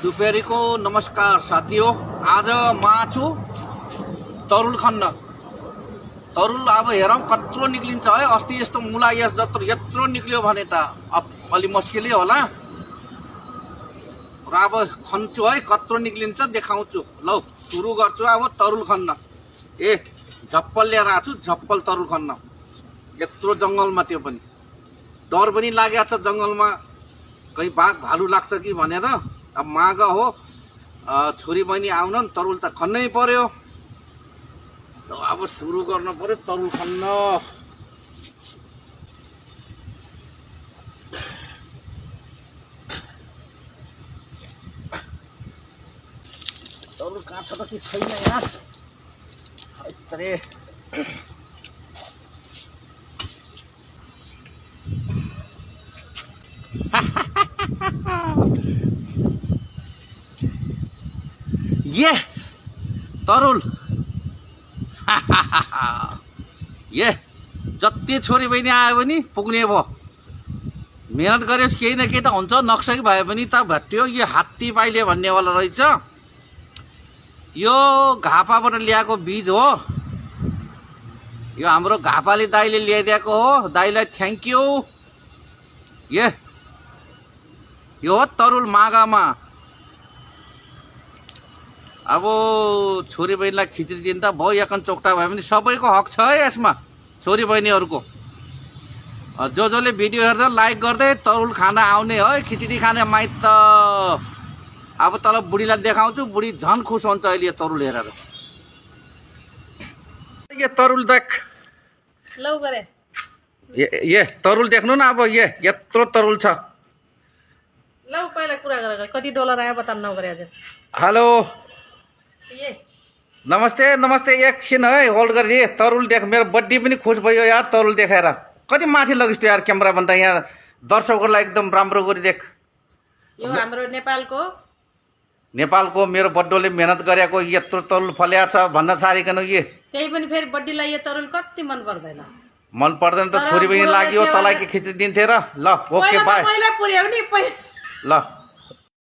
दोपहरीको नमस्कार साथीओ। आज म छु तरुल खन्न। तरुल अब हेरौँ कत्रो निक्लिन्छ है। अस्ति यस्तो मुला यत्रो निक्लियो भने त अलि मुस्किलै होला र अब खन्छु है। कत्रो निक्लिन्छ देखाउँछु। लौ सुरु गर्छु अब तरुल खन्न। झप्पल लिएर आएको छु, झप्पल तरुल खन्न। यत्रो जङ्गलमा, त्यो पनि डर पनि लागेको छ जङ्गलमा, कहीँ बाघ भालु लाग्छ कि भनेर। अब माघ हो, छोरी बहिनी आउन तरुल त खन्नै पर्यो। अब सुरु गर्नु पर्यो तरुल खन्न। तरुल कहाँ छ त कि छैन यहाँ? अरे ये तरुल जति छोरी बहिनी आयो भने पुग्ने भयो। मेहनत गरेपछि केही न केही त हुन्छ। नक्सै भए पनि त भेट्यो। यो हात्ती पाइले भन्नेवाला रहेछ। यो घापाबाट ल्याएको बीज हो। यो हाम्रो घापाले दाइले ल्याइदिएको हो। दाइलाई थ्याङ्क यू। यो हो तरुल माघमा। अब छोरी बहिनीलाई खिचडी दिँदा भयो। याकन चोक्टा भयो भने सबैको हक छ है यसमा, छोरी बहिनीहरूको। जसले भिडियो हेर्दा लाइक गर्दै तरुल खाना आउने है, खिचडी खाने माइत। अब तल बुढीलाई देखाउँछु। बुढी झन् खुस हुन्छ अहिले यो तरुल हेरेर। यो तरुल देख। लौ गरे ये तरुल देख्नु न। अब यत्रो तरुल छ। लौ पहिला कुरा गरेर कति डलर आयो बता नगरे आज। हेलो ये नमस्ते नमस्ते। एकछिन है होल्ड गरी। तरुल देख। मेरो बड्डी पनि खुस भयो यार तरुल देखाएर। कति माथि लगिस् यार क्यामेरा भन्दा। यहाँ दर्शकहरूलाई एकदम राम्रो गरी देख। यो हाम्रो नेपालको मेरो बड्डोले मेहनत गरेको यत्रो तरुल फल्या छ भन्न सारिकन। त्यही पनि फेरि बड्डीलाई यो तरुल कति मन पर्दैन। मन पर्दैन त छोरी बहिनी लाग्यो तँलाई के खिचडी दिन्थे र। ल ओके बाई। पहिला पुर्याउ नि ल।